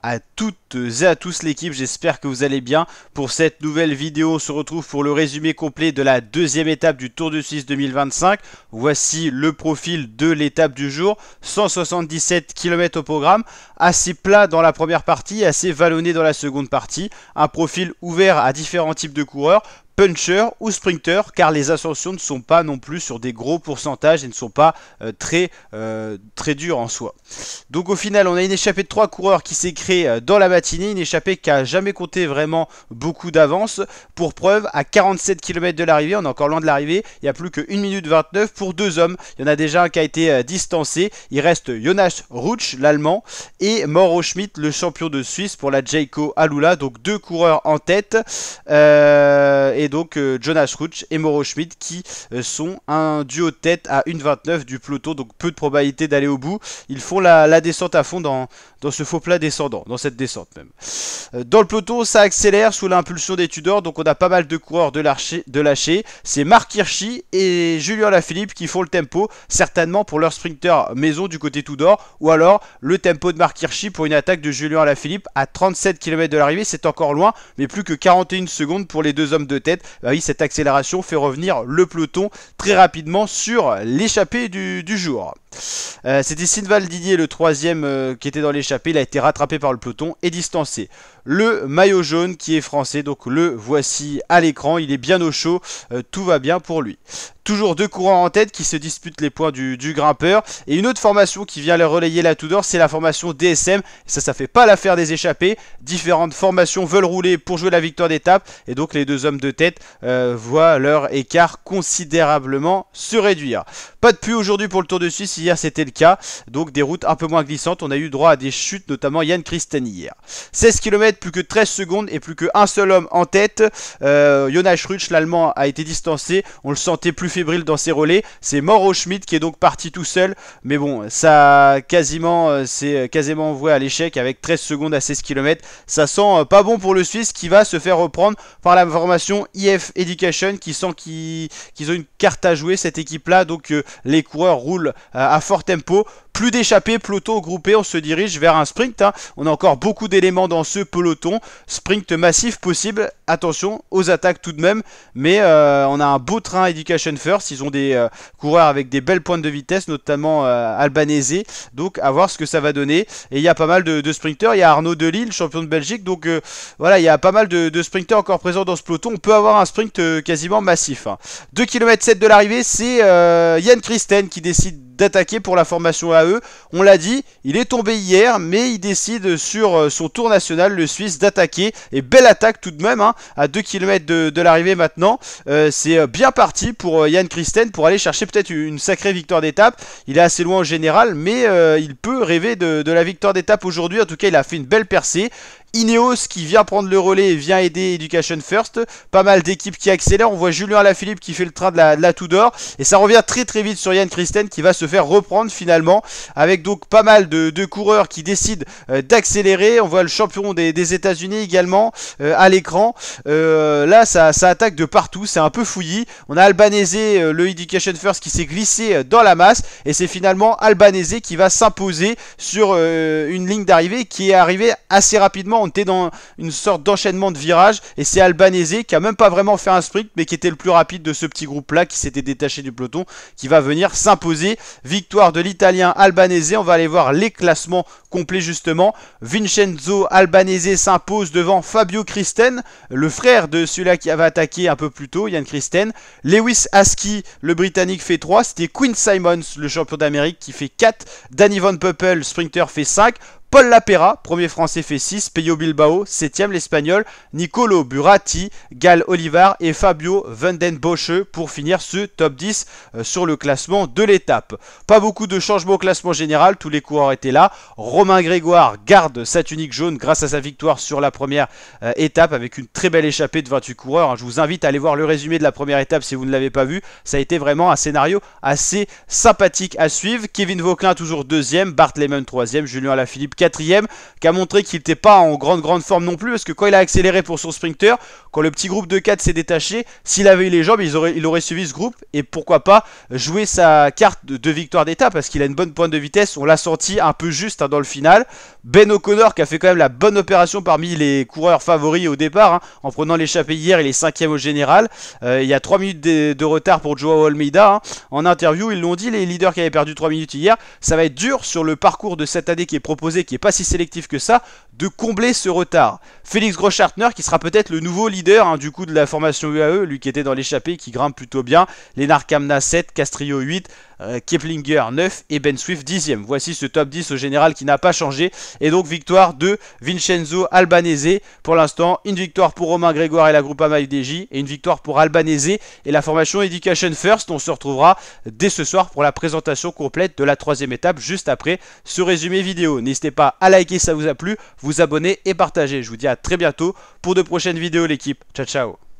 à toutes et à tous l'équipe, j'espère que vous allez bien. Pour cette nouvelle vidéo, on se retrouve pour le résumé complet de la deuxième étape du Tour de Suisse 2025. Voici le profil de l'étape du jour, 177 km au programme, assez plat dans la première partie, assez vallonné dans la seconde partie, un profil ouvert à différents types de coureurs, puncher ou sprinter, car les ascensions ne sont pas non plus sur des gros pourcentages et ne sont pas très dures en soi. Donc au final, on a une échappée de 3 coureurs qui s'est créée dans la matinée, une échappée qui a jamais compté vraiment beaucoup d'avance. Pour preuve, à 47 km de l'arrivée, on est encore loin de l'arrivée, il n'y a plus que 1 minute 29 pour deux hommes. Il y en a déjà un qui a été distancé, il reste Jonas Rutsch, l'allemand, et Mauro Schmid, le champion de Suisse pour la Jayco Alula, donc deux coureurs en tête. Et donc Jonas Rutsch et Mauro Schmid qui sont un duo de tête à 1,29 du peloton, donc peu de probabilité d'aller au bout. Ils font la descente à fond dans ce faux plat descendant, dans cette descente même. Dans le peloton, ça accélère sous l'impulsion des Tudors, donc on a pas mal de coureurs de lâcher. C'est Marc Hirschi et Julien Lafilippe qui font le tempo, certainement pour leur sprinter maison du côté Tudor, ou alors le tempo de Marc Hirschi pour une attaque de Julien Lafilippe à 37 km de l'arrivée. C'est encore loin, mais plus que 41 secondes pour les deux hommes de tête. Bah oui, cette accélération fait revenir le peloton très rapidement sur l'échappée du jour. C'était Sinval Didier, le troisième qui était dans l'échappée. Il a été rattrapé par le peloton et distancé. Le maillot jaune qui est français, donc le voici à l'écran. Il est bien au chaud, tout va bien pour lui. Toujours deux coureurs en tête qui se disputent les points du grimpeur. Et une autre formation qui vient les relayer la Tudor, c'est la formation DSM. Ça fait pas l'affaire des échappés. Différentes formations veulent rouler pour jouer la victoire d'étape. Et donc les deux hommes de tête voient leur écart considérablement se réduire. Pas de pluie aujourd'hui pour le Tour de Suisse, hier c'était le cas. Donc des routes un peu moins glissantes. On a eu droit à des chutes, notamment Jan Christen hier. 16 km, plus que 13 secondes et plus qu'un seul homme en tête. Jonas Rutsch, l'allemand, a été distancé. On le sentait plus fébrile dans ses relais. C'est Mauro Schmid qui est donc parti tout seul. Mais bon, ça c'est quasiment voué à l'échec avec 13 secondes à 16 km. Ça sent pas bon pour le Suisse qui va se faire reprendre par la formation IF Education qui sent qu'ils ont une carte à jouer, cette équipe-là. Donc les coureurs roulent à fort tempo. Plus d'échappées, peloton groupé, on se dirige vers un sprint. On a encore beaucoup d'éléments dans ce peloton. Sprint massif possible. Attention aux attaques tout de même. Mais on a un beau train Education First. Ils ont des coureurs avec des belles pointes de vitesse, notamment Albanese. Donc à voir ce que ça va donner. Et il y a pas mal de sprinters. Il y a Arnaud Delisle, champion de Belgique. Donc voilà, il y a pas mal de sprinters encore présents dans ce peloton. On peut avoir un sprint quasiment massif. 2 km 7 de l'arrivée, c'est Jan Christen qui décide d'attaquer pour la formation AE. On l'a dit, il est tombé hier, mais il décide sur son tour national, le Suisse, d'attaquer. Et belle attaque tout de même, à 2 km de l'arrivée maintenant. C'est bien parti pour Jan Christen pour aller chercher peut-être une sacrée victoire d'étape. Il est assez loin au général, mais il peut rêver de la victoire d'étape aujourd'hui. En tout cas, il a fait une belle percée. Ineos qui vient prendre le relais et vient aider Education First. Pas mal d'équipes qui accélèrent. On voit Julien Alaphilippe qui fait le train de la Tudor. Et ça revient très très vite sur Jan Christen qui va se faire reprendre finalement. Avec donc pas mal de coureurs qui décident d'accélérer. On voit le champion des États-Unis également à l'écran. Là ça attaque de partout. C'est un peu fouillis. On a Albanese, le Education First qui s'est glissé dans la masse. Et c'est finalement Albanese qui va s'imposer sur une ligne d'arrivée qui est arrivée assez rapidement. On était dans une sorte d'enchaînement de virages et c'est Albanese qui a même pas vraiment fait un sprint mais qui était le plus rapide de ce petit groupe là qui s'était détaché du peloton qui va venir s'imposer. Victoire de l'Italien Albanese. On va aller voir les classements complets justement. Vincenzo Albanese s'impose devant Fabio Christen, le frère de celui-là qui avait attaqué un peu plus tôt, Jan Christen. Lewis Askey, le Britannique, fait 3. C'était Quinn Simmons, le champion d'Amérique, qui fait 4. Danny Van Poppel, sprinter, fait 5. Paul Lapera, premier français, fait 6. Peyo Bilbao, 7ème l'espagnol. Nicolo Buratti, Gal Olivar et Fabio Vandenbossche pour finir ce top 10 sur le classement de l'étape. Pas beaucoup de changements au classement général, tous les coureurs étaient là. Romain Grégoire garde sa tunique jaune grâce à sa victoire sur la première étape avec une très belle échappée de 28 coureurs. Je vous invite à aller voir le résumé de la première étape si vous ne l'avez pas vu. Ça a été vraiment un scénario assez sympathique à suivre. Kevin Vauquelin toujours 2ème, Bart Lehman 3ème, Julien Alaphilippe 4ème, qui a montré qu'il n'était pas en grande forme non plus, parce que quand il a accéléré pour son sprinter, quand le petit groupe de 4 s'est détaché, s'il avait eu les jambes, il aurait suivi ce groupe, et pourquoi pas jouer sa carte de victoire d'étape, parce qu'il a une bonne pointe de vitesse, on l'a senti un peu juste dans le final. Ben O'Connor qui a fait quand même la bonne opération parmi les coureurs favoris au départ, en prenant l'échappée hier, il est 5ème au général. Il y a 3 minutes de retard pour Joao Almeida. En interview, ils l'ont dit, les leaders qui avaient perdu 3 minutes hier, ça va être dur sur le parcours de cette année qui est proposé, qui n'est pas si sélectif que ça, de combler ce retard. Félix Groschartner qui sera peut-être le nouveau leader du coup de la formation UAE, lui qui était dans l'échappée, qui grimpe plutôt bien. Lennart Kamna 7, Castrillo 8, Keplinger 9 et Ben Swift 10ème. Voici ce top 10 au général qui n'a pas changé. Et donc victoire de Vincenzo Albanese. Pour l'instant, une victoire pour Romain Grégoire et la Groupama UDJ et une victoire pour Albanese et la formation Education First. On se retrouvera dès ce soir pour la présentation complète de la 3ème étape juste après ce résumé vidéo. N'hésitez pas à liker si ça vous a plu, vous abonner et partager. Je vous dis à très bientôt pour de prochaines vidéos l'équipe. Ciao ciao.